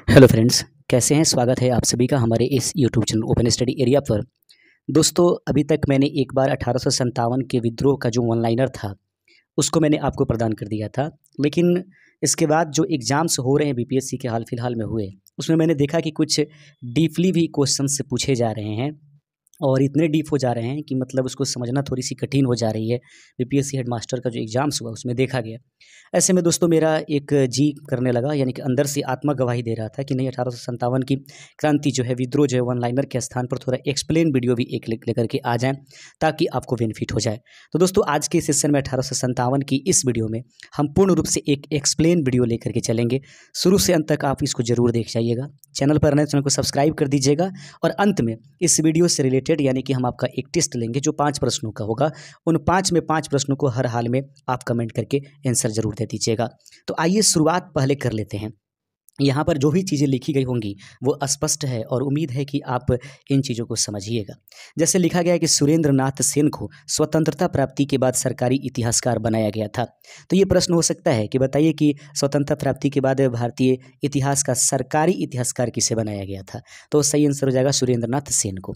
Hello friends, कैसे हैं? स्वागत है आप सभी का हमारे इस YouTube channel open study area पर। दोस्तों, अभी तक मैंने एक बार 1857 के विद्रोह का जो वन लाइनर था, उसको मैंने आपको प्रदान कर दिया था। लेकिन इसके बाद जो एग्ज़ाम्स हो रहे हैं बीपीएससी के हाल फिलहाल में हुए, उसमें मैंने देखा कि कुछ डीपली भी क्वेश्चंस पूछे जा रहे हैं और इतने डीप हो जा रहे हैं कि मतलब उसको समझना थोड़ी-सी कठिन हो जा रही है। बीपीएससी हेडमास्टर का जो एग्ज़ाम्स हुआ, उसमें देखा गया। ऐसे में दोस्तों मेरा एक जी करने लगा, यानी कि अंदर से आत्मा गवाही दे रहा था कि नहीं, 1857 की क्रांति जो है, विद्रोह जो है, वन लाइनर के स्थान पर थोड़ा एक्सप्लेन वीडियो भी एक लेकर के आ जाएँ, ताकि आपको बेनिफिट हो जाए। तो दोस्तों, आज के सेशन में 1857 की इस वीडियो में हम पूर्ण रूप से एक एक्सप्लेन वीडियो लेकर के चलेंगे। शुरू से अंत तक आप इसको ज़रूर देख जाइएगा। चैनल पर नए चैनल को सब्सक्राइब कर दीजिएगा और अंत में इस वीडियो से रिलेटेड, यानी कि हम आपका एक टेस्ट लेंगे जो 5 प्रश्नों का होगा। उन 5 में 5 प्रश्नों को हर हाल में आप कमेंट करके आंसर ज़रूर दे दीजिएगा। तो आइए शुरुआत पहले कर लेते हैं। यहाँ पर जो भी चीज़ें लिखी गई होंगी वो स्पष्ट है और उम्मीद है कि आप इन चीज़ों को समझिएगा। जैसे लिखा गया है कि सुरेंद्र नाथ सेन को स्वतंत्रता प्राप्ति के बाद सरकारी इतिहासकार बनाया गया था। तो ये प्रश्न हो सकता है कि बताइए कि स्वतंत्रता प्राप्ति के बाद भारतीय इतिहास का सरकारी इतिहासकार किसे बनाया गया था? तो सही आंसर हो जाएगा सुरेंद्र नाथ सेन को।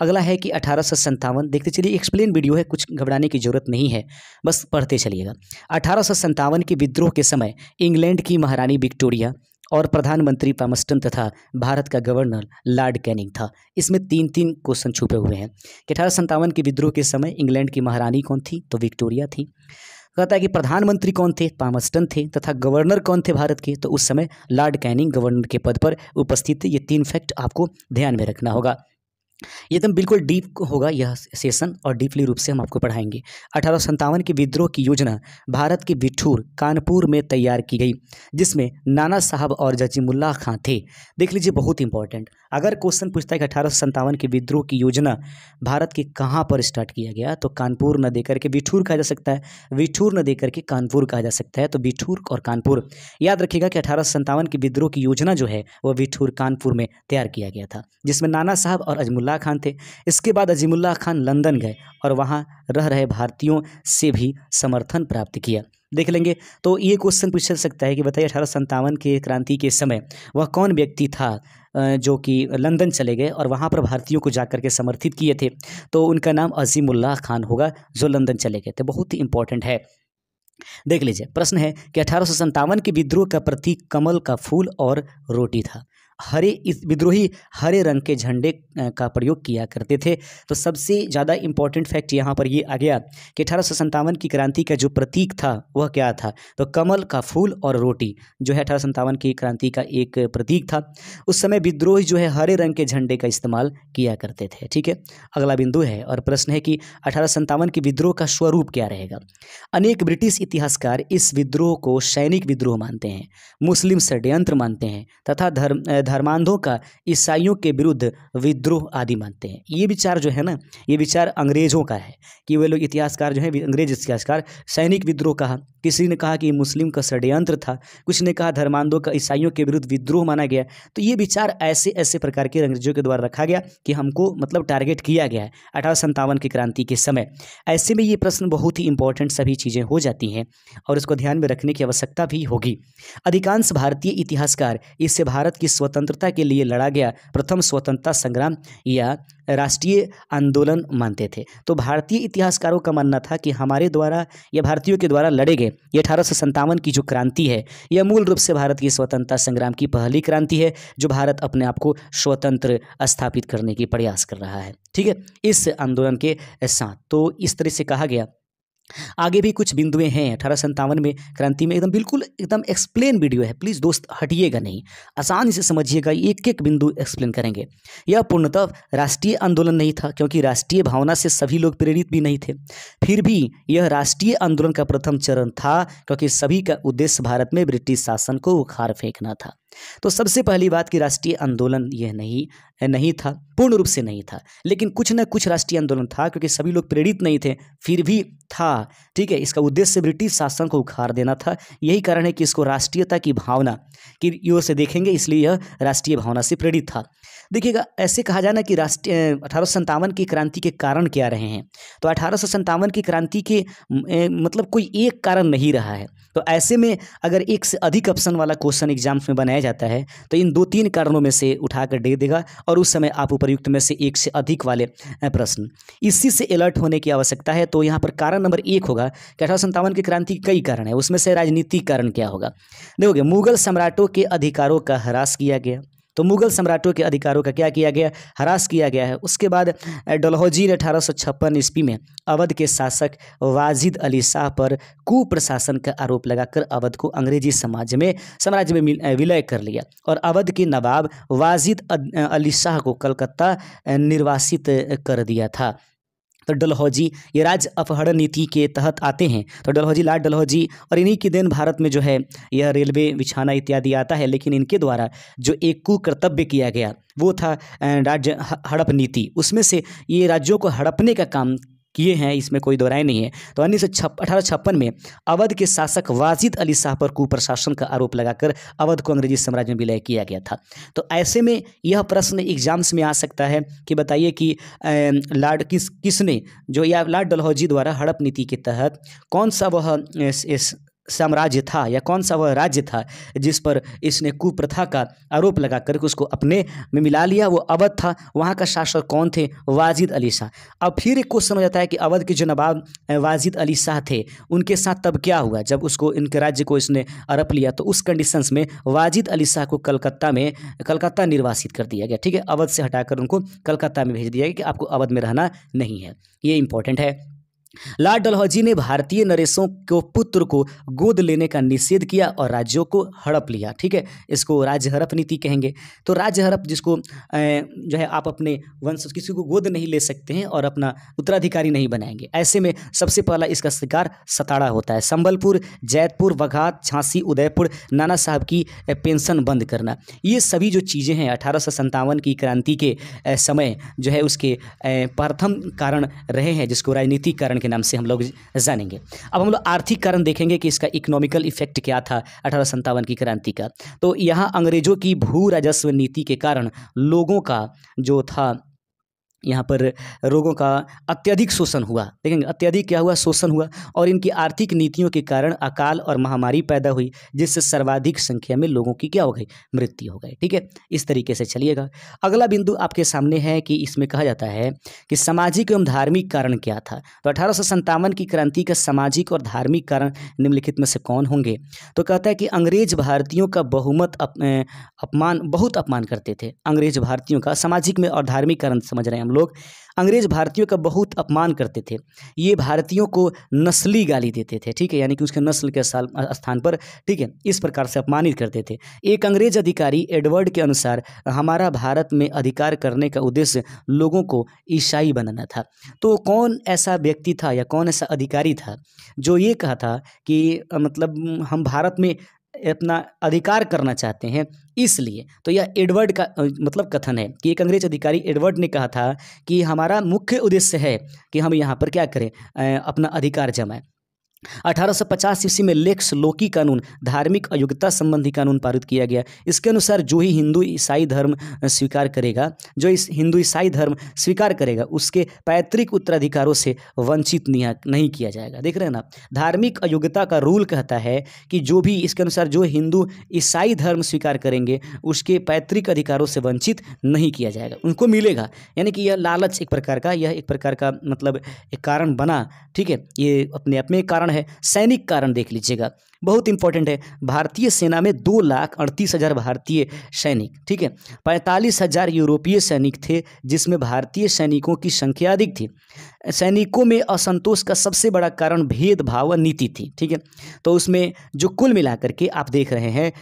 अगला है कि 1857, देखते चलिए, एक्सप्लेन वीडियो है, कुछ घबराने की जरूरत नहीं है, बस पढ़ते चलिएगा। 1857 के विद्रोह के समय इंग्लैंड की महारानी विक्टोरिया और प्रधानमंत्री पामस्टन तथा भारत का गवर्नर लॉर्ड कैनिंग था। इसमें 3-3 क्वेश्चन छुपे हुए हैं कि 1857 के विद्रोह के समय इंग्लैंड की महारानी कौन थी? तो विक्टोरिया थी। कहता है कि प्रधानमंत्री कौन थे? पामस्टन थे। तथा गवर्नर कौन थे भारत के? तो उस समय लॉर्ड कैनिंग गवर्नर के पद पर उपस्थित थे। ये 3 फैक्ट आपको ध्यान में रखना होगा। एकदम बिल्कुल डीप होगा यह सेशन और डीपली रूप से हम आपको पढ़ाएंगे। 1857 के विद्रोह की योजना भारत के बिठूर कानपुर में तैयार की गई, जिसमें नाना साहब और जजीमुल्लाह खां थे। देख लीजिए, बहुत इंपॉर्टेंट। अगर क्वेश्चन पूछता है कि 1857 के विद्रोह की योजना भारत के कहाँ पर स्टार्ट किया गया, तो कानपुर न देकर के बिठूर कहा जा सकता है, बिठूर न देकर के कानपुर कहा जा सकता है। तो बिठूर और कानपुर याद रखिएगा कि 1857 के विद्रोह की योजना जो है वह बिठूर कानपुर में तैयार किया गया था, जिसमें नाना साहब और अजमुल्ला खान थे। इसके बाद अजीमुल्लाह खान लंदन गए और वहाँ रह रहे भारतीयों से भी समर्थन प्राप्त किया। देख लेंगे। तो ये क्वेश्चन पूछ सकता है कि बताइए 1857 के क्रांति के समय वह कौन व्यक्ति था जो कि लंदन चले गए और वहाँ पर भारतीयों को जाकर के समर्थित किए थे? तो उनका नाम अजीमुल्लाह खान होगा, जो लंदन चले गए थे। बहुत ही इंपॉर्टेंट है। देख लीजिए, प्रश्न है कि 1857 के विद्रोह का प्रतीक कमल का फूल और रोटी था। हरे इस विद्रोही हरे रंग के झंडे का प्रयोग किया करते थे। तो सबसे ज़्यादा इंपॉर्टेंट फैक्ट यहाँ पर ये आ गया कि 1857 की क्रांति का जो प्रतीक था वह क्या था? तो कमल का फूल और रोटी जो है 1857 की क्रांति का एक प्रतीक था। उस समय विद्रोही जो है हरे रंग के झंडे का इस्तेमाल किया करते थे। ठीक है, अगला बिंदु है और प्रश्न है कि 1857 के विद्रोह का स्वरूप क्या रहेगा? अनेक ब्रिटिश इतिहासकार इस विद्रोह को सैनिक विद्रोह मानते हैं, मुस्लिम षड्यंत्र मानते हैं तथा धर्मांधों का ईसाइयों के विरुद्ध विद्रोह आदि मानते हैं। ये विचार जो है ना, ये विचार अंग्रेजों का है कि वे लोग इतिहासकार जो है, अंग्रेज इतिहासकार, सैनिक विद्रोह कहा। किसी ने कहा कि मुस्लिम का षड्यंत्र था, कुछ ने कहा धर्मांधों का ईसाइयों के विरुद्ध विद्रोह माना गया। तो ये विचार ऐसे ऐसे प्रकार के अंग्रेजों के द्वारा रखा गया कि हमको मतलब टारगेट किया गया है 1857 की क्रांति के समय। ऐसे में ये प्रश्न बहुत ही इंपॉर्टेंट सभी चीज़ें हो जाती हैं और इसको ध्यान में रखने की आवश्यकता भी होगी। अधिकांश भारतीय इतिहासकार इससे भारत की स्वतंत्रता के लिए लड़ा गया प्रथम स्वतंत्रता संग्राम या राष्ट्रीय आंदोलन मानते थे। तो भारतीय इतिहासकारों का मानना था कि हमारे द्वारा या भारतीयों के द्वारा लड़े गए ये 1857 की जो क्रांति है, यह मूल रूप से भारत की स्वतंत्रता संग्राम की पहली क्रांति है, जो भारत अपने आप को स्वतंत्र स्थापित करने की प्रयास कर रहा है। ठीक है, इस आंदोलन के साथ तो इस तरह से कहा गया। आगे भी कुछ बिंदुएं हैं 1857 में क्रांति में, एकदम बिल्कुल एकदम एक्सप्लेन वीडियो है, प्लीज़ दोस्त हटिएगा नहीं, आसानी से समझिएगा, एक एक बिंदु एक्सप्लेन करेंगे। यह पूर्णतः राष्ट्रीय आंदोलन नहीं था, क्योंकि राष्ट्रीय भावना से सभी लोग प्रेरित भी नहीं थे। फिर भी यह राष्ट्रीय आंदोलन का प्रथम चरण था, क्योंकि सभी का उद्देश्य भारत में ब्रिटिश शासन को उखाड़ फेंकना था। तो सबसे पहली बात कि राष्ट्रीय आंदोलन यह नहीं था, पूर्ण रूप से नहीं था, लेकिन कुछ न कुछ राष्ट्रीय आंदोलन था, क्योंकि सभी लोग प्रेरित नहीं थे, फिर भी था। ठीक है, इसका उद्देश्य ब्रिटिश शासन को उखाड़ देना था। यही कारण है कि इसको राष्ट्रीयता की भावना की ओर से देखेंगे, इसलिए यह राष्ट्रीय भावना से प्रेरित था। देखिएगा, ऐसे कहा जाए ना कि राष्ट्रीय 1857 की क्रांति के कारण क्या रहे हैं, तो 1857 की क्रांति के मतलब कोई एक कारण नहीं रहा है। तो ऐसे में अगर एक से अधिक ऑप्शन वाला क्वेश्चन एग्जाम्स में बनाया जाता है तो इन 2-3 कारणों में से उठाकर दे देगा और उस समय आप उपर्युक्त में से एक से अधिक वाले प्रश्न, इसी से अलर्ट होने की आवश्यकता है। तो यहाँ पर कारण नंबर 1 होगा कि 1857 की क्रांति के कई कारण है, उसमें से राजनीतिक कारण क्या होगा। देखोगे, मुगल सम्राटों के अधिकारों का ह्रास किया गया। तो मुगल सम्राटों के अधिकारों का क्या किया गया, ह्रास किया गया है। उसके बाद डलहौजी ने 1856 ईस्वी में अवध के शासक वाजिद अली शाह पर कुप्रशासन का आरोप लगाकर अवध को अंग्रेजी साम्राज्य में विलय कर लिया और अवध के नवाब वाजिद अली शाह को कलकत्ता निर्वासित कर दिया था। तो डलहौजी ये राज्य अपहरण नीति के तहत आते हैं। तो डलहौजी, लॉर्ड डलहौजी, और इन्हीं के दिन भारत में जो है यह रेलवे बिछाना इत्यादि आता है। लेकिन इनके द्वारा जो एक कुकर्तव्य किया गया वो था राज्य हड़प नीति, उसमें से ये राज्यों को हड़पने का काम किए हैं, इसमें कोई दो राय नहीं है। तो 1856 में अवध के शासक वाजिद अली शाह पर कुप्रशासन का आरोप लगाकर अवध को अंग्रेजी साम्राज्य में विलय किया गया था। तो ऐसे में यह प्रश्न एग्जाम्स में आ सकता है कि बताइए कि किसने जो या लॉर्ड डलहौजी द्वारा हड़प नीति के तहत कौन सा वह साम्राज्य था या कौन सा वह राज्य था जिस पर इसने कुप्रथा का आरोप लगाकर उसको अपने में मिला लिया। वो अवध था। वहाँ का शासक कौन थे, वाजिद अली शाह। अब फिर एक क्वेश्चन हो जाता है कि अवध के जो नवाब वाजिद अली शाह थे उनके साथ तब क्या हुआ जब उसको इनके राज्य को इसने हड़प लिया। तो उस कंडीशंस में वाजिद अली शाह को कलकत्ता निर्वासित कर दिया गया। ठीक है, अवध से हटाकर उनको कलकत्ता में भेज दिया गया कि आपको अवध में रहना नहीं है। ये इंपॉर्टेंट है। लॉर्ड डलहौजी ने भारतीय नरेशों को पुत्र को गोद लेने का निषेध किया और राज्यों को हड़प लिया। ठीक है, इसको राज्य हड़प नीति कहेंगे। तो राज्य हड़प जिसको जो है आप अपने वंश किसी को गोद नहीं ले सकते हैं और अपना उत्तराधिकारी नहीं बनाएंगे। ऐसे में सबसे पहला इसका शिकार सताड़ा होता है। संबलपुर, जैतपुर, वघात, झांसी, उदयपुर, नाना साहब की पेंशन बंद करना, ये सभी जो चीज़ें हैं 1857 की क्रांति के समय जो है उसके प्रथम कारण रहे हैं, जिसको राजनीतिक कारण के नाम से हम लोग जानेंगे। अब हम लोग आर्थिक कारण देखेंगे कि इसका इकोनॉमिकल इफेक्ट क्या था 1857 की क्रांति का। तो यहाँ अंग्रेजों की भू राजस्व नीति के कारण लोगों का जो था यहाँ पर रोगों का अत्यधिक शोषण हुआ। देखेंगे अत्यधिक क्या हुआ, शोषण हुआ। और इनकी आर्थिक नीतियों के कारण अकाल और महामारी पैदा हुई, जिससे सर्वाधिक संख्या में लोगों की क्या हो गई, मृत्यु हो गई। ठीक है, इस तरीके से चलिएगा। अगला बिंदु आपके सामने है कि इसमें कहा जाता है कि सामाजिक एवं धार्मिक कारण क्या था। तो 1857 की क्रांति का सामाजिक और धार्मिक कारण निम्नलिखित में से कौन होंगे। तो कहता है कि अंग्रेज भारतीयों का बहुत अपमान करते थे। अंग्रेज भारतीयों का सामाजिक में और धार्मिक कारण समझ रहे हैं हम लोग। अंग्रेज भारतीयों का बहुत अपमान करते थे। ये भारतीयों को नस्ली गाली देते थे। ठीक है, यानी कि उसके नस्ल के स्थान पर, ठीक है, इस प्रकार से अपमानित करते थे। एक अंग्रेज अधिकारी एडवर्ड के अनुसार हमारा भारत में अधिकार करने का उद्देश्य लोगों को ईसाई बनाना था। तो कौन ऐसा व्यक्ति था या कौन ऐसा अधिकारी था जो ये कहा था कि मतलब हम भारत में अपना अधिकार करना चाहते हैं इसलिए। तो यह एडवर्ड का मतलब कथन है कि एक अंग्रेज अधिकारी एडवर्ड ने कहा था कि हमारा मुख्य उद्देश्य है कि हम यहाँ पर क्या करें, अपना अधिकार जमाएं। 1850 ईस्वी में लेक्स लोकी कानून, धार्मिक अयोग्यता संबंधी कानून पारित किया गया। इसके अनुसार जो ही हिंदू ईसाई धर्म स्वीकार करेगा उसके पैतृक उत्तराधिकारों से वंचित नहीं किया जाएगा। देख रहे हैं ना, धार्मिक अयोग्यता का रूल कहता है कि जो भी इसके अनुसार जो हिंदू ईसाई धर्म स्वीकार करेंगे उसके पैतृक अधिकारों से वंचित नहीं किया जाएगा, उनको मिलेगा। यानी कि यह लालच एक प्रकार का मतलब एक कारण बना। ठीक है, ये अपने आप में एक कारण है। सैनिक कारण देख लीजिएगा, बहुत इंपॉर्टेंट है। भारतीय सेना में 2,38,000 भारतीय सैनिक, ठीक है, 45,000 यूरोपीय सैनिक थे, जिसमें भारतीय सैनिकों की संख्या अधिक थी। सैनिकों में असंतोष का सबसे बड़ा कारण भेदभाव नीति थी। ठीक है, तो उसमें जो कुल मिलाकर के आप देख रहे हैं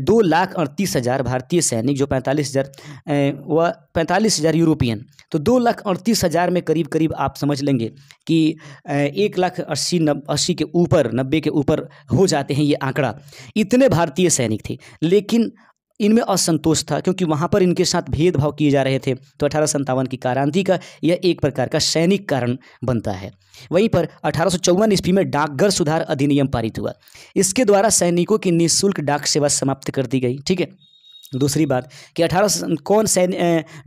2,38,000 भारतीय सैनिक, जो 45,000 यूरोपियन, तो 2,38,000 में करीब करीब आप समझ लेंगे कि 1,80,90 के ऊपर, 90 के ऊपर हो जाते हैं ये आंकड़ा। इतने भारतीय सैनिक थे, लेकिन इनमें असंतोष था क्योंकि वहाँ पर इनके साथ भेदभाव किए जा रहे थे। तो 1857 की क्रांति का यह एक प्रकार का सैनिक कारण बनता है। वहीं पर 1854 ईस्वी में डाकघर सुधार अधिनियम पारित हुआ। इसके द्वारा सैनिकों की निःशुल्क डाक सेवा समाप्त कर दी गई। ठीक है, दूसरी बात कि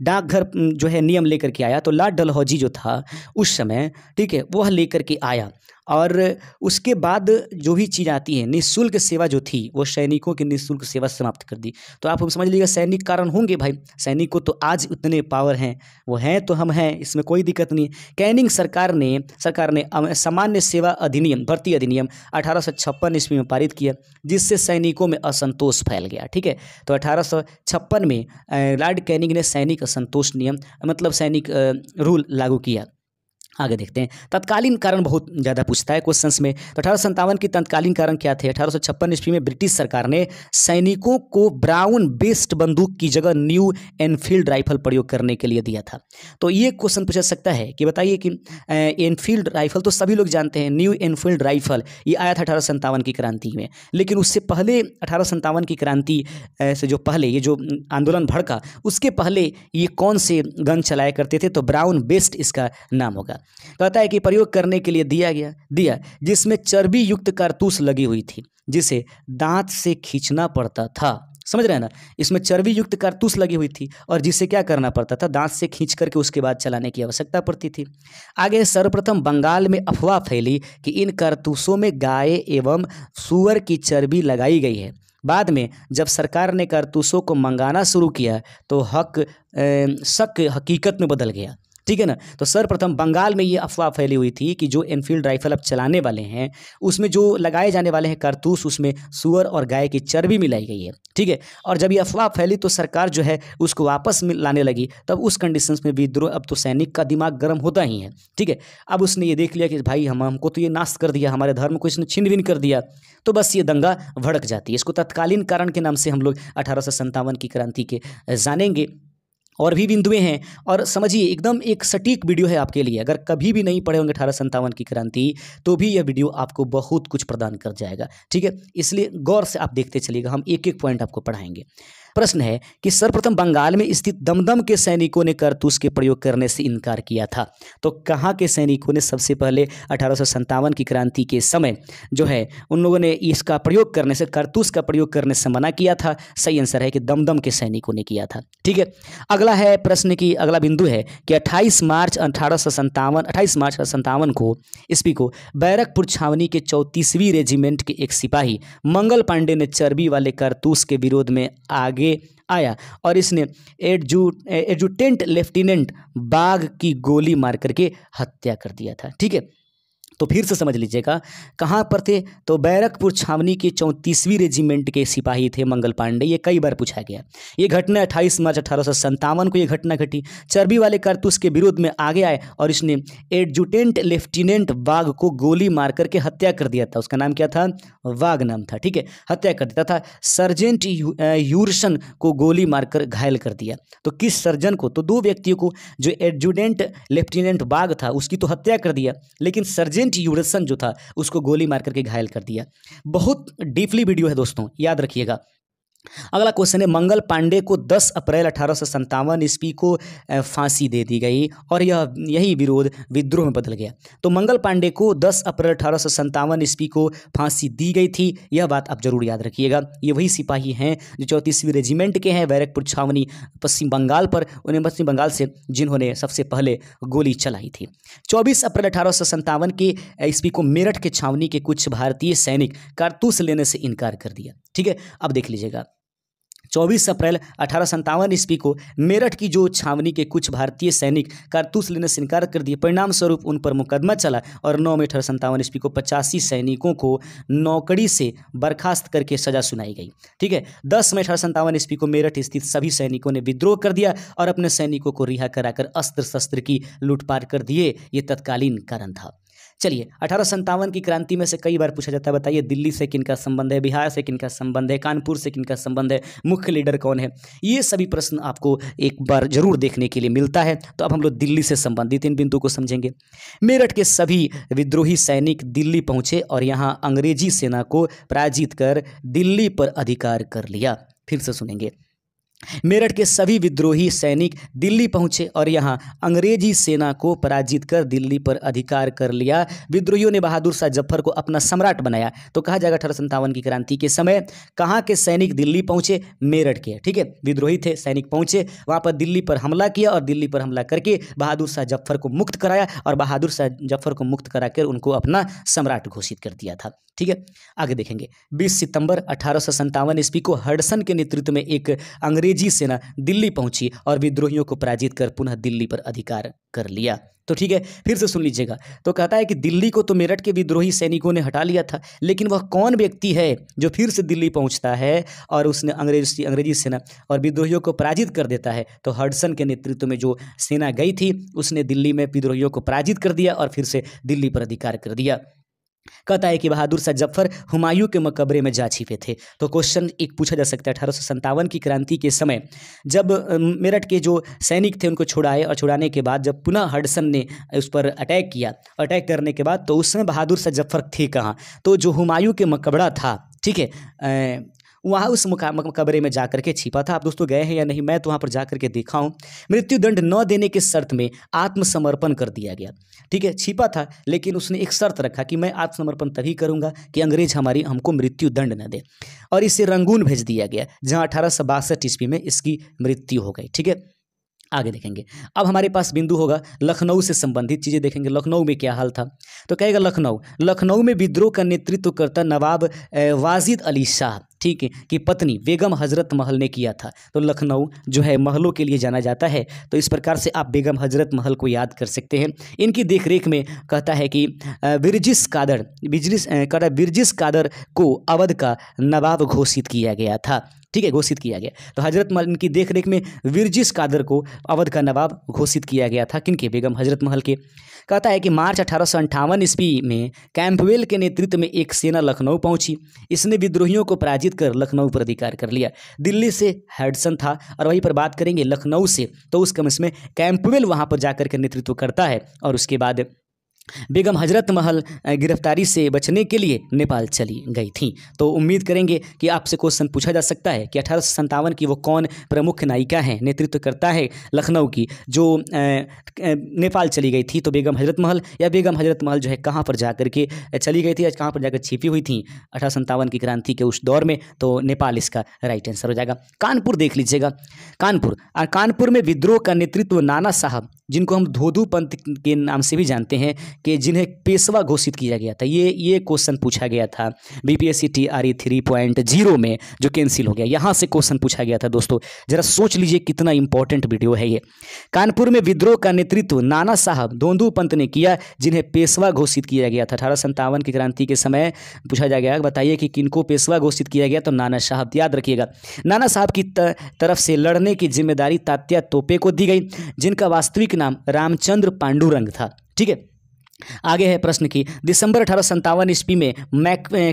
डाकघर जो है नियम लेकर के आया, तो लॉर्ड डलहौजी जो था उस समय, ठीक है, वह लेकर के आया और उसके बाद जो भी चीज़ आती है, निःशुल्क सेवा जो थी वो सैनिकों की निःशुल्क सेवा समाप्त कर दी। तो आप समझ लीजिएगा सैनिक कारण होंगे भाई, सैनिक को तो आज उतने पावर हैं, वो हैं तो हम हैं, इसमें कोई दिक्कत नहीं। कैनिंग सरकार ने सामान्य सेवा अधिनियम, भर्ती अधिनियम 1856 ईस्वी में पारित किया, जिससे सैनिकों में असंतोष फैल गया। ठीक है, तो 1856 में लॉर्ड कैनिंग ने सैनिक असंतोष नियम मतलब सैनिक रूल लागू किया। आगे देखते हैं। तत्कालीन कारण बहुत ज़्यादा पूछता है क्वेश्चंस में। तो 1857 की तत्कालीन कारण क्या थे? 1856 ईस्वी में ब्रिटिश सरकार ने सैनिकों को ब्राउन बेस्ड बंदूक की जगह न्यू एनफील्ड राइफल प्रयोग करने के लिए दिया था। तो ये क्वेश्चन पूछा सकता है कि बताइए कि एनफील्ड राइफल तो सभी लोग जानते हैं, न्यू एनफील्ड राइफल ये आया था 1857 की क्रांति में, लेकिन उससे पहले 1857 की क्रांति से जो पहले ये जो आंदोलन भड़का, उसके पहले ये कौन से गन चलाया करते थे? तो ब्राउन बेस्ड इसका नाम होगा। कहता है कि प्रयोग करने के लिए दिया जिसमें चर्बी युक्त कारतूस लगी हुई थी, जिसे दांत से खींचना पड़ता था। समझ रहे हैं ना, इसमें चर्बी युक्त कारतूस लगी हुई थी और जिसे क्या करना पड़ता था? दांत से खींच करके उसके बाद चलाने की आवश्यकता पड़ती थी। आगे सर्वप्रथम बंगाल में अफवाह फैली कि इन कारतूसों में गाय एवं सूअर की चर्बी लगाई गई है। बाद में जब सरकार ने कारतूसों को मंगाना शुरू किया तो शक हकीकत में बदल गया। ठीक है ना, तो सर्वप्रथम बंगाल में ये अफवाह फैली हुई थी कि जो एनफील्ड राइफल अब चलाने वाले हैं उसमें जो लगाए जाने वाले हैं कारतूस, उसमें सूअर और गाय की चर्बी मिलाई गई है। ठीक है, और जब ये अफवाह फैली तो सरकार जो है उसको वापस लाने लगी। तब उस कंडीशंस में विद्रोह, अब तो सैनिक का दिमाग गर्म होता ही है। ठीक है, अब उसने ये देख लिया कि भाई हमको तो ये नाश कर दिया, हमारे धर्म को इसने छीन बीन कर दिया, तो बस ये दंगा भड़क जाती है। इसको तत्कालीन कारण के नाम से हम लोग 1857 की क्रांति के जानेंगे। और भी बिंदुएं हैं, और समझिए एकदम एक सटीक वीडियो है आपके लिए। अगर कभी भी नहीं पढ़े होंगे 1857 की क्रांति तो भी यह वीडियो आपको बहुत कुछ प्रदान कर जाएगा। ठीक है, इसलिए गौर से आप देखते चलिएगा, हम एक एक पॉइंट आपको पढ़ाएंगे। प्रश्न है कि सर्वप्रथम बंगाल में स्थित दमदम के सैनिकों ने कारतूस के प्रयोग करने से इनकार किया था। तो कहाँ के सैनिकों ने सबसे पहले 1857 की क्रांति के समय जो है उन लोगों ने इसका प्रयोग करने से, कारतूस का प्रयोग करने से मना किया था? सही आंसर है कि दमदम के सैनिकों ने किया था। ठीक है, अगला है प्रश्न की अगला बिंदु है कि 28 मार्च 1857 को ईस्वी को बैरकपुर छावनी के 34वीं रेजिमेंट के एक सिपाही मंगल पांडे ने चर्बी वाले कारतूस के विरोध में आगे आया और इसने एडजुटेंट लेफ्टिनेंट बाग की गोली मार करके हत्या कर दिया था। ठीक है, तो फिर से समझ लीजिएगा कहाँ पर थे? तो बैरकपुर छावनी के 34वीं रेजिमेंट के सिपाही थे मंगल पांडे। ये कई बार पूछा गया। ये घटना 28 मार्च 1857 को ये घटना घटी। चर्बी वाले कारतूस के विरोध में आगे आए और इसने एडजुटेंट लेफ्टिनेंट वाघ को गोली मार करके हत्या कर दिया था। उसका नाम क्या था? वाघ नाम था। ठीक है, हत्या कर दिया था। सर्जेंट यूरसन को गोली मारकर घायल कर दिया। तो किस सर्जन को? तो दो व्यक्तियों को, जो एडजुटेंट लेफ्टिनेंट वाघ था उसकी तो हत्या कर दिया, लेकिन सर्जेंट यूरसन जो था उसको गोली मार करके घायल कर दिया। बहुत डीपली वीडियो है दोस्तों, याद रखिएगा। अगला क्वेश्चन है, मंगल पांडे को 10 अप्रैल 1857 ईस्वी को फांसी दे दी गई और यही विरोध विद्रोह में बदल गया। तो मंगल पांडे को 10 अप्रैल 1857 ईस्वी को फांसी दी गई थी, यह बात आप जरूर याद रखिएगा। ये वही सिपाही हैं जो 34वीं रेजिमेंट के हैं, बैरकपुर छावनी पश्चिम बंगाल पर, उन्हें पश्चिम बंगाल से, जिन्होंने सबसे पहले गोली चलाई थी। 24 अप्रैल 1857 के ईस्वी को मेरठ के छावनी के कुछ भारतीय सैनिक कारतूस लेने से इनकार कर दिया। ठीक है, अब देख लीजिएगा 24 अप्रैल 1857 ईस्वी को मेरठ की जो छावनी के कुछ भारतीय सैनिक कारतूस लेने से इनकार कर दिए। परिणाम स्वरूप उन पर मुकदमा चला और 9 मई 1857 ईस्वी को 85 सैनिकों को नौकरी से बर्खास्त करके सजा सुनाई गई। ठीक है, 10 मई 1857 ईस्वी को मेरठ स्थित सभी सैनिकों ने विद्रोह कर दिया और अपने सैनिकों को रिहा कराकर अस्त्र शस्त्र की लूटपाट कर दिए। ये तत्कालीन कारण था। चलिए, 1857 की क्रांति में से कई बार पूछा जाता है, बताइए दिल्ली से किनका संबंध है, बिहार से किनका संबंध है, कानपुर से किनका संबंध है, मुख्य लीडर कौन है? ये सभी प्रश्न आपको एक बार जरूर देखने के लिए मिलता है। तो अब हम लोग दिल्ली से संबंधित इन बिंदु को समझेंगे। मेरठ के सभी विद्रोही सैनिक दिल्ली पहुंचे और यहाँ अंग्रेजी सेना को पराजित कर दिल्ली पर अधिकार कर लिया। फिर से सुनेंगे। मेरठ के सभी विद्रोही सैनिक दिल्ली पहुंचे और यहां अंग्रेजी सेना को पराजित कर दिल्ली पर अधिकार कर लिया। विद्रोहियों ने बहादुर शाह जफर को अपना सम्राट बनाया। तो कहा जाएगा 1857 की क्रांति के समय कहाँ के सैनिक दिल्ली पहुंचे? मेरठ के, ठीक है, विद्रोही थे, सैनिक पहुंचे, वहां पर दिल्ली पर हमला किया और दिल्ली पर हमला करके बहादुर शाह जफर को मुक्त कराया और बहादुर शाह जफर को मुक्त कराकर उनको अपना सम्राट घोषित कर दिया था। ठीक है, आगे देखेंगे। 20 सितंबर 1857 ईस्वी को हडसन के नेतृत्व में एक अंग्रेजी सेना दिल्ली पहुंची और विद्रोहियों को पराजित कर पुनः दिल्ली पर अधिकार कर लिया। तो ठीक है, फिर से सुन लीजिएगा। तो कहता है कि दिल्ली को तो मेरठ के विद्रोही सैनिकों ने हटा लिया था, लेकिन वह कौन व्यक्ति है जो फिर से दिल्ली पहुंचता है और उसने अंग्रेजी सेना और विद्रोहियों को पराजित कर देता है? तो हडसन के नेतृत्व में जो सेना गई थी उसने दिल्ली में विद्रोहियों को पराजित कर दिया और फिर से दिल्ली पर अधिकार कर दिया। कहता है कि बहादुर शाह जफर हुमायूं के मकबरे में जा छिपे थे। तो क्वेश्चन एक पूछा जा सकता है, 1857 की क्रांति के समय जब मेरठ के जो सैनिक थे उनको छुड़ाए और छुड़ाने के बाद जब पुनः हडसन ने उस पर अटैक किया, अटैक करने के बाद तो उस समय बहादुर शाह जफर थे कहाँ? तो जो हुमायूं के मकबरा था, ठीक है, वहाँ उस मकबरे में जा करके छिपा था। आप दोस्तों गए हैं या नहीं? मैं तो वहाँ पर जा करके देखा हूँ। मृत्युदंड न देने के शर्त में आत्मसमर्पण कर दिया गया। ठीक है, छिपा था लेकिन उसने एक शर्त रखा कि मैं आत्मसमर्पण तभी करूँगा कि अंग्रेज हमको मृत्युदंड न दे, और इसे रंगून भेज दिया गया, जहाँ 1862 ईस्वी में इसकी मृत्यु हो गई। ठीक है, आगे देखेंगे। अब हमारे पास बिंदु होगा लखनऊ से संबंधित चीज़ें देखेंगे। लखनऊ में क्या हाल था? तो कहेगा लखनऊ में विद्रोह का नेतृत्व करता नवाब वाजिद अली शाह, ठीक है, की पत्नी बेगम हजरत महल ने किया था। तो लखनऊ जो है महलों के लिए जाना जाता है, तो इस प्रकार से आप बेगम हजरत महल को याद कर सकते हैं। इनकी देखरेख में कहता है कि बिरजिस कादर को अवध का नवाब घोषित किया गया था। ठीक है, घोषित किया गया। तो हजरत महल इनकी देखरेख में बिरजिस कादर को अवध का नवाब घोषित किया गया था। किनके? बेगम हजरत महल के। कहता है कि मार्च 1858 ईस्वी में कैंपवेल के नेतृत्व में एक सेना लखनऊ पहुंची। इसने विद्रोहियों को पराजित कर लखनऊ पर अधिकार कर लिया। दिल्ली से हडसन था और वहीं पर बात करेंगे लखनऊ से, तो उस क्रम में कैंपवेल वहां पर जाकर के नेतृत्व करता है और उसके बाद बेगम हजरत महल गिरफ्तारी से बचने के लिए नेपाल चली गई थी। तो उम्मीद करेंगे कि आपसे क्वेश्चन पूछा जा सकता है कि 1857 की वो कौन प्रमुख नायिका हैं, नेतृत्व करता है लखनऊ की, जो नेपाल चली गई थी? तो बेगम हजरत महल, या बेगम हजरत महल जो है कहाँ पर जाकर के चली गई थी, आज कहाँ पर जाकर छिपी हुई थी 1857 की क्रांति के उस दौर में? तो नेपाल इसका राइट आंसर हो जाएगा। कानपुर देख लीजिएगा। कानपुर में विद्रोह का नेतृत्व नाना साहब, जिनको हम धोधू पंथ के नाम से भी जानते हैं, कि जिन्हें पेशवा घोषित किया गया था। ये क्वेश्चन पूछा गया था बीपीएससी TRE 3.0 में, जो कैंसिल हो गया। यहाँ से क्वेश्चन पूछा गया था दोस्तों, जरा सोच लीजिए कितना इंपॉर्टेंट वीडियो है ये। कानपुर में विद्रोह का नेतृत्व नाना साहब धोधू पंथ ने किया, जिन्हें पेशवा घोषित किया गया था। 1857 की क्रांति के समय पूछा जाएगा, बताइए कि किनको पेशवा घोषित किया गया? तो नाना साहब, याद रखिएगा। नाना साहब की तरफ से लड़ने की जिम्मेदारी तात्या तोपे को दी गई, जिनका वास्तविक नाम रामचंद्र पांडुरंग था। ठीक है, आगे है प्रश्न की। दिसंबर 1857 ईस्वी में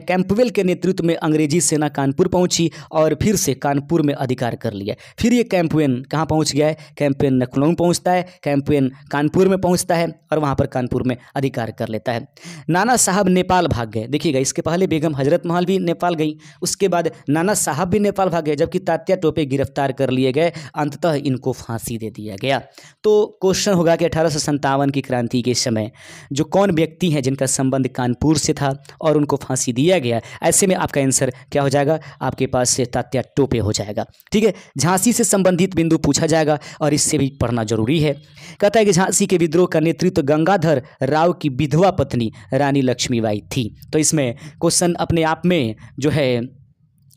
कैंपवेल के नेतृत्व में अंग्रेजी सेना कानपुर पहुंची और फिर से कानपुर में अधिकार कर लिया। फिर ये कैंपवेल कहाँ पहुंच गया है? कैंपवेल लखनऊ पहुंचता है, कैंपवेल कानपुर में पहुंचता है और वहां पर कानपुर में अधिकार कर लेता है। नाना साहब नेपाल भाग गए। देखिएगा, इसके पहले बेगम हजरत महल भी नेपाल गई, उसके बाद नाना साहब भी नेपाल भाग गए, जबकि तात्या टोपे गिरफ्तार कर लिए गए। अंततः इनको फांसी दे दिया गया। तो क्वेश्चन होगा कि 1857 की क्रांति के समय जो कौन व्यक्ति हैं जिनका संबंध कानपुर से था और उनको फांसी दिया गया? ऐसे में आपका आंसर क्या हो जाएगा? आपके पास से तात्या टोपे हो जाएगा। ठीक है, झांसी से संबंधित बिंदु पूछा जाएगा और इससे भी पढ़ना जरूरी है। कहता है कि झांसी के विद्रोह का नेतृत्व गंगाधर राव की विधवा पत्नी रानी लक्ष्मीबाई थी। तो इसमें क्वेश्चन अपने आप में जो है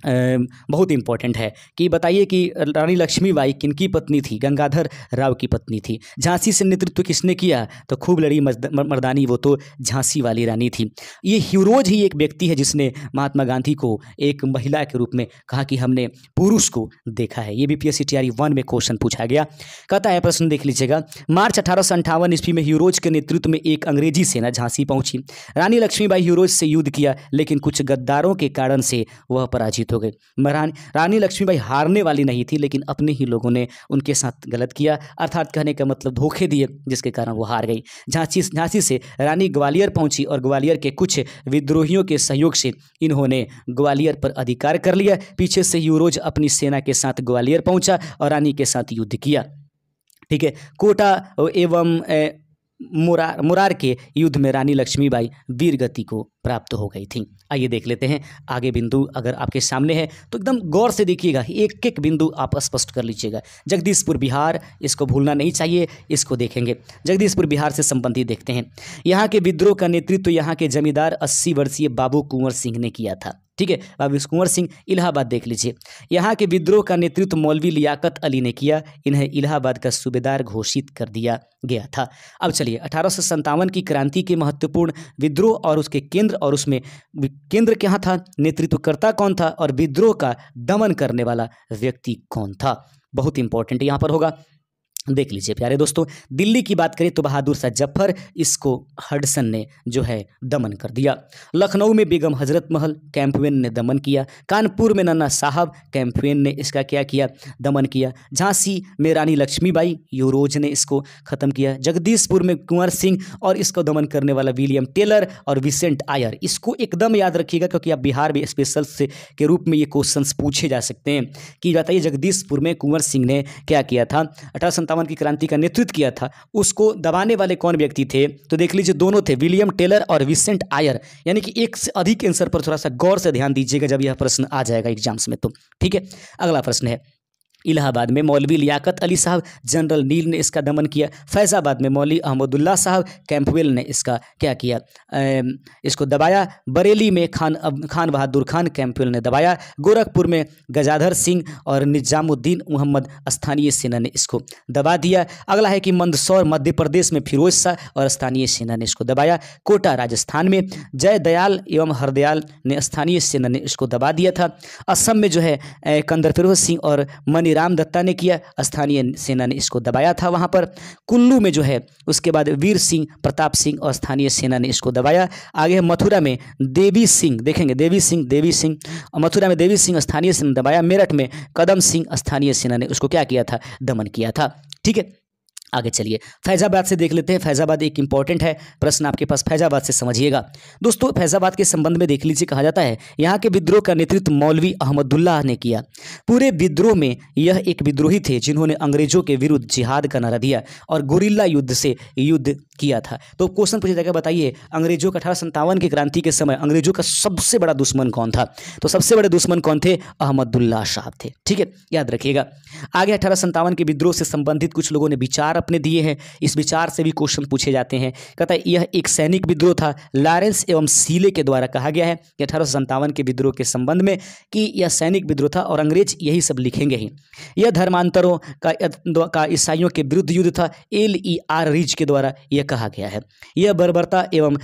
बहुत इंपॉर्टेंट है कि बताइए कि रानी लक्ष्मीबाई किनकी पत्नी थी? गंगाधर राव की पत्नी थी। झांसी से नेतृत्व किसने किया? तो खूब लड़ी मर्दानी, वो तो झांसी वाली रानी थी। ये हीरोज ही एक व्यक्ति है जिसने महात्मा गांधी को एक महिला के रूप में कहा कि हमने पुरुष को देखा है। ये भी बीपीएससी TRE 1 में क्वेश्चन पूछा गया। कहता है, प्रश्न देख लीजिएगा। मार्च 1858 ईस्वी में हीरोज के नेतृत्व में एक अंग्रेजी सेना झांसी पहुंची। रानी लक्ष्मीबाई हीरोज से युद्ध किया, लेकिन कुछ गद्दारों के कारण से वह पराजित हो गए। रानी लक्ष्मीबाई हारने वाली नहीं थी, लेकिन अपने ही लोगों ने उनके साथ गलत किया, अर्थात कहने का मतलब धोखे दिए, जिसके कारण वो हार गई। झांसी से रानी ग्वालियर पहुंची और ग्वालियर के कुछ विद्रोहियों के सहयोग से इन्होंने ग्वालियर पर अधिकार कर लिया। पीछे से यूरोज अपनी सेना के साथ ग्वालियर पहुंचा और रानी के साथ युद्ध किया। ठीक है, कोटा एवं मुरार के युद्ध में रानी लक्ष्मीबाई वीर गति को प्राप्त हो गई थी। आइए देख लेते हैं आगे बिंदु, अगर आपके सामने है तो एकदम गौर से देखिएगा, एक एक बिंदु आप स्पष्ट कर लीजिएगा। जगदीशपुर बिहार, इसको भूलना नहीं चाहिए, इसको देखेंगे। जगदीशपुर बिहार से संबंधित देखते हैं। यहाँ के विद्रोह का नेतृत्व यहाँ के जमींदार 80 वर्षीय बाबू कुंवर सिंह ने किया था। ठीक है, बाबू कुंवर सिंह, इलाहाबाद देख लीजिए। यहाँ के विद्रोह का नेतृत्व मौलवी लियाकत अली ने किया। इन्हें इलाहाबाद का सूबेदार घोषित कर दिया गया था। अब चलिए 1857 की क्रांति के महत्वपूर्ण विद्रोह और उसके केंद्र, और उसमें केंद्र क्या था, नेतृत्वकर्ता कौन था और विद्रोह का दमन करने वाला व्यक्ति कौन था, बहुत इंपॉर्टेंट यहाँ पर होगा। देख लीजिए प्यारे दोस्तों, दिल्ली की बात करें तो बहादुर शाह जफर, इसको हडसन ने जो है दमन कर दिया। लखनऊ में बेगम हजरत महल, कैंपवेन ने दमन किया। कानपुर में नन्ना साहब, कैंपवेन ने इसका क्या किया, दमन किया। झांसी में रानी लक्ष्मीबाई, यूरोज ने इसको खत्म किया। जगदीशपुर में कुंवर सिंह और इसको दमन करने वाला विलियम टेलर और विसेंट आयर, इसको एकदम याद रखिएगा क्योंकि आप बिहार में स्पेशल से के रूप में ये क्वेश्चंस पूछे जा सकते हैं कि बताइए जगदीशपुर में कुंवर सिंह ने क्या किया था, 1857 की क्रांति का नेतृत्व किया था, उसको दबाने वाले कौन व्यक्ति थे, तो देख लीजिए दोनों थे, विलियम टेलर और विसेंट आयर। यानी कि एक से अधिक आंसर पर थोड़ा सा गौर से ध्यान दीजिएगा जब यह प्रश्न आ जाएगा एग्जाम्स में तो। ठीक है, अगला प्रश्न है, इलाहाबाद में मौलवी लियाकत अली साहब, जनरल नील ने इसका दमन किया। फैज़ाबाद में मौलवी अहमदुल्ला साहब, कैंपवेल ने इसका क्या किया, इसको दबाया। बरेली में खान बहादुर खान, कैंपवेल ने दबाया। गोरखपुर में गजाधर सिंह और निजामुद्दीन मोहम्मद, स्थानीय सेना ने इसको दबा दिया। अगला है कि मंदसौर मध्य प्रदेश में फिरोज शाह और स्थानीय सेना ने इसको दबाया। कोटा राजस्थान में जयदयाल एवं हरदयाल ने, स्थानीय सेना ने इसको दबा दिया था। असम में जो है कंदर फिरोज सिंह और राम दत्ता ने किया, स्थानीय सेना ने इसको दबाया था वहां पर। कुल्लू में जो है उसके बाद वीर सिंह प्रताप सिंह और स्थानीय सेना ने इसको दबाया। आगे है मथुरा में देवी सिंह, देखेंगे देवी सिंह, मथुरा में देवी सिंह स्थानीय सेना ने दबाया। मेरठ में कदम सिंह स्थानीय सेना ने उसको क्या किया था, दमन किया था। ठीक है, आगे चलिए फैज़ाबाद से देख लेते हैं। फैज़ाबाद एक इंपॉर्टेंट है प्रश्न आपके पास, फैज़ाबाद से समझिएगा दोस्तों। फैज़ाबाद के संबंध में देख लीजिए, कहा जाता है यहाँ के विद्रोह का नेतृत्व मौलवी अहमदुल्लाह ने किया। पूरे विद्रोह में यह एक विद्रोही थे जिन्होंने अंग्रेजों के विरुद्ध जिहाद का नारा दिया और गुरिल्ला युद्ध से युद्ध किया था। तो क्वेश्चन पूछा जाएगा, बताइए अंग्रेजों का 1857 की क्रांति के समय अंग्रेजों का सबसे बड़ा दुश्मन कौन था, तो सबसे बड़े दुश्मन कौन थे, अहमदुल्लाह साहब थे। ठीक है, याद रखिएगा। आगे 1857 के विद्रोह से संबंधित कुछ लोगों ने विचार अपने दिए हैं, इस विचार से भी क्वेश्चन पूछे जाते हैं। कहता है यह एक सैनिक विद्रोह था। लॉरेंस एवं सीले के द्वारा कहा गया है कि 1857 के विद्रोह के संबंध में कि यह सैनिक विद्रोह था और अंग्रेज यही सब लिखेंगे ही। यह धर्मांतरों का ईसाइयों के विरुद्ध युद्ध था, LER रीच के द्वारा यह कहा गया है। यह बर्बरता एवं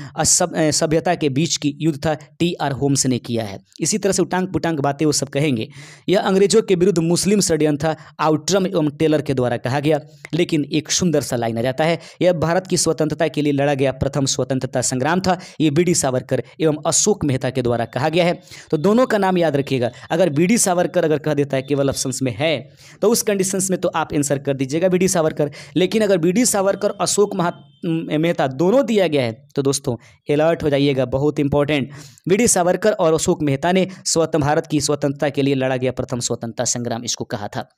सभ्यता के बीच की युद्ध था, TR होम्स ने किया है। इसी तरह से उटांग पुटांग बातें वो सब कहेंगे। यह अंग्रेजों के विरुद्ध मुस्लिम षड्यंत्र था, आउट्रम एवं टेलर के द्वारा कहा गया। लेकिन एक सुंदर सा लाइन आ जाता है, यह भारत की स्वतंत्रता के लिए लड़ा गया प्रथम स्वतंत्रता संग्राम था। ये BD सावरकर एवं अशोक मेहता के द्वारा कहा गया है। तो दोनों का नाम याद रखिएगा। अगर BD सावरकर अगर कह देता है केवल ऑप्शंस में है तो उस कंडीशंस में तो आप आंसर कर दीजिएगा BD सावरकर। लेकिन अगर BD सावरकर अशोक मेहता दोनों दिया गया है तो दोस्तों अलर्ट हो जाइएगा, बहुत इंपॉर्टेंट। BD सावरकर और अशोक मेहता ने भारत की स्वतंत्रता के लिए लड़ा गया प्रथम स्वतंत्रता संग्राम इसको कहा था।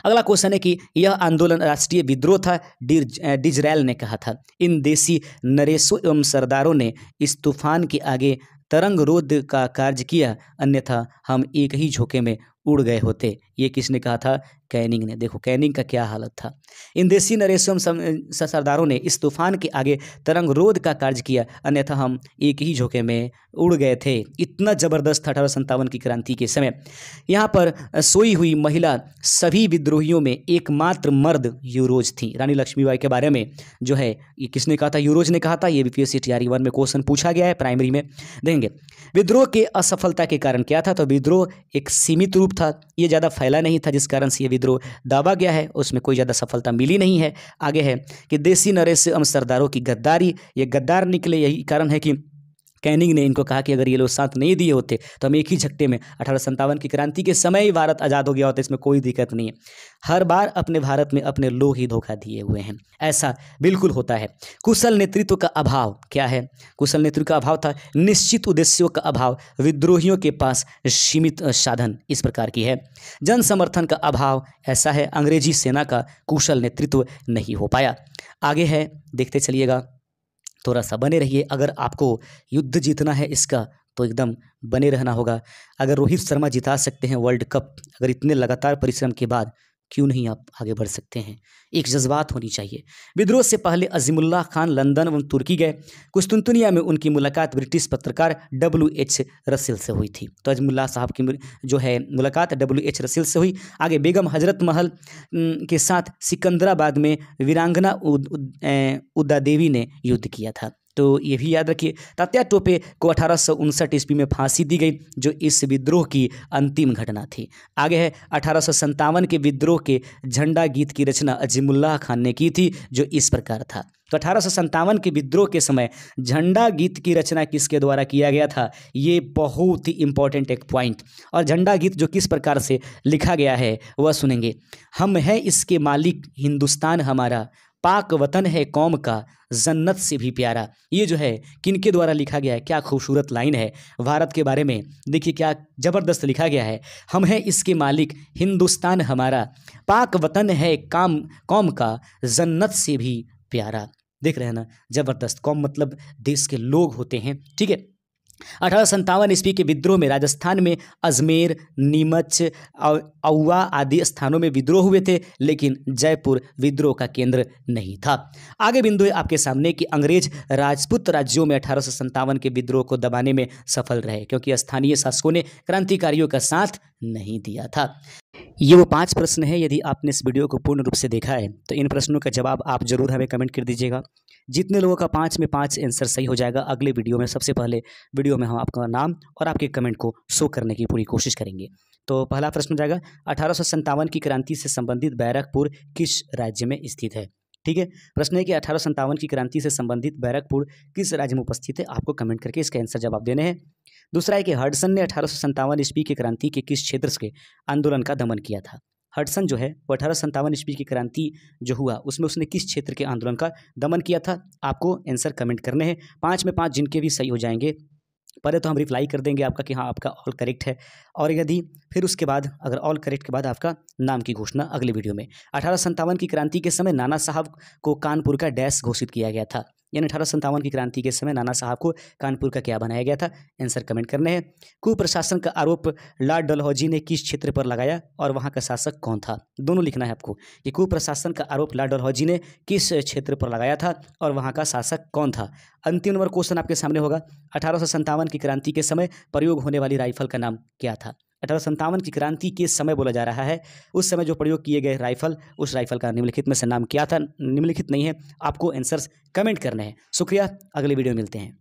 अगला क्वेश्चन है कि यह आंदोलन राष्ट्रीय विद्रोह था, डिजरैल ने कहा था। इन देसी नरेशों एवं सरदारों ने इस तूफान के आगे तरंग रोध का कार्य किया, अन्यथा हम एक ही झोंके में उड़ गए होते। ये किसने कहा था, कैनिंग ने। देखो कैनिंग का क्या हालत था। इन देसी नरेशों सरदारों ने इस तूफान के आगे तरंग रोध का कार्य किया, अन्यथा हम एक ही झोंके में उड़ गए थे। इतना जबरदस्त था 1857 की क्रांति के समय। यहाँ पर सोई हुई महिला सभी विद्रोहियों में एकमात्र मर्द यूरोज थी। रानी लक्ष्मीबाई के बारे में जो है ये किसने कहा था, यूरोज ने कहा था। ये BPSC TRE 1 में क्वेश्चन पूछा गया है, प्राइमरी में देंगे। विद्रोह के असफलता के कारण क्या था, तो विद्रोह एक सीमित रूप था, ये ज़्यादा फैला नहीं था, जिस कारण से ये विद्रोह दाबा गया है, उसमें कोई ज़्यादा सफलता मिली नहीं है। आगे है कि देसी नरेश एवं सरदारों की गद्दारी, ये गद्दार निकले, यही कारण है कि कैनिंग ने इनको कहा कि अगर ये लोग साथ नहीं दिए होते तो हम एक ही झटके में 1857 की क्रांति के समय ही भारत आज़ाद हो गया होता, इसमें कोई दिक्कत नहीं है। हर बार अपने भारत में अपने लोग ही धोखा दिए हुए हैं, ऐसा बिल्कुल होता है। कुशल नेतृत्व का अभाव क्या है? कुशल नेतृत्व का अभाव था निश्चित उद्देश्यों का अभाव, विद्रोहियों के पास सीमित साधन इस प्रकार की है। जन समर्थन का अभाव ऐसा है, अंग्रेजी सेना का कुशल नेतृत्व नहीं हो पाया। आगे है, देखते चलिएगा, थोड़ा सा बने रहिए। अगर आपको युद्ध जीतना है इसका तो एकदम बने रहना होगा। अगर रोहित शर्मा जिता सकते हैं वर्ल्ड कप, अगर इतने लगातार परिश्रम के बाद, क्यों नहीं आप आगे बढ़ सकते हैं? एक जज्बात होनी चाहिए। विद्रोह से पहले अजीमुल्लाह खान लंदन एवं तुर्की गए। कुस्तुनतुनिया में उनकी मुलाकात ब्रिटिश पत्रकार WH रसेल से हुई थी। तो अजीमुल्लाह साहब की जो है मुलाकात WH रसेल से हुई। आगे बेगम हजरत महल के साथ सिकंदराबाद में वीरांगना उदा देवी ने युद्ध किया था। तो ये भी याद रखिए। तात्या टोपे को 1859 ईस्वी में फांसी दी गई, जो इस विद्रोह की अंतिम घटना थी। आगे है 1857 के विद्रोह के झंडा गीत की रचना अजीमुल्लाह खान ने की थी, जो इस प्रकार था। तो 1857 के विद्रोह के समय झंडा गीत की रचना किसके द्वारा किया गया था? ये बहुत ही इंपॉर्टेंट एक पॉइंट। और झंडा गीत जो किस प्रकार से लिखा गया है वह सुनेंगे। हम है इसके मालिक, हिंदुस्तान हमारा, पाक वतन है कौम का, जन्नत से भी प्यारा। ये जो है किनके द्वारा लिखा गया है? क्या खूबसूरत लाइन है भारत के बारे में, देखिए क्या ज़बरदस्त लिखा गया है। हम है इसके मालिक, हिंदुस्तान हमारा, पाक वतन है कौम का, जन्नत से भी प्यारा। देख रहे हैं ना, ज़बरदस्त। कौम मतलब देश के लोग होते हैं, ठीक है। 1857 ईस्वी के विद्रोह में राजस्थान में अजमेर, नीमच, औवा आदि स्थानों में विद्रोह हुए थे, लेकिन जयपुर विद्रोह का केंद्र नहीं था। आगे बिंदु है आपके सामने कि अंग्रेज राजपूत राज्यों में 1857 के विद्रोह को दबाने में सफल रहे, क्योंकि स्थानीय शासकों ने क्रांतिकारियों का साथ नहीं दिया था। ये वो 5 प्रश्न है। यदि आपने इस वीडियो को पूर्ण रूप से देखा है तो इन प्रश्नों का जवाब आप जरूर हमें कमेंट कर दीजिएगा। जितने लोगों का 5 में 5 आंसर सही हो जाएगा, अगले वीडियो में सबसे पहले वीडियो में हम आपका नाम और आपके कमेंट को शो करने की पूरी कोशिश करेंगे। तो पहला प्रश्न हो जाएगा, 1857 की क्रांति से संबंधित बैरकपुर किस राज्य में स्थित है? ठीक है, प्रश्न है कि 1857 की क्रांति से संबंधित बैरकपुर किस राज्य में उपस्थित है? आपको कमेंट करके इसका आंसर जवाब देने हैं। दूसरा है कि हडसन ने 1857 ईस्वी की क्रांति के किस क्षेत्र के आंदोलन का दमन किया था? हडसन जो है वो 1857 ईस्वी की क्रांति जो हुआ उसमें उसने किस क्षेत्र के आंदोलन का दमन किया था? आपको आंसर कमेंट करने हैं। 5 में 5 जिनके भी सही हो जाएंगे, पहले तो हम रिप्लाई कर देंगे आपका कि हाँ आपका ऑल करेक्ट है, और यदि फिर उसके बाद अगर ऑल करेक्ट के बाद आपका नाम की घोषणा अगले वीडियो में। 1857 की क्रांति के समय नाना साहब को कानपुर का डैश घोषित किया गया था, यानी 1857 की क्रांति के समय नाना साहब को कानपुर का क्या बनाया गया था? आंसर कमेंट करने हैं। कुप्रशासन का आरोप लॉर्ड डलहौजी ने किस क्षेत्र पर लगाया और वहां का शासक कौन था? दोनों लिखना है आपको कि कुप्रशासन का आरोप लॉर्ड डलहौजी ने किस क्षेत्र पर लगाया था और वहां का शासक कौन था। अंतिम नंबर क्वेश्चन आपके सामने होगा, 1857 की क्रांति के समय प्रयोग होने वाली राइफल का नाम क्या था? 1857 की क्रांति के समय बोला जा रहा है, उस समय जो प्रयोग किए गए राइफल, उस राइफल का निम्नलिखित में से नाम क्या था? निम्नलिखित नहीं है, आपको आंसर्स कमेंट करने हैं। शुक्रिया, अगले वीडियो में मिलते हैं।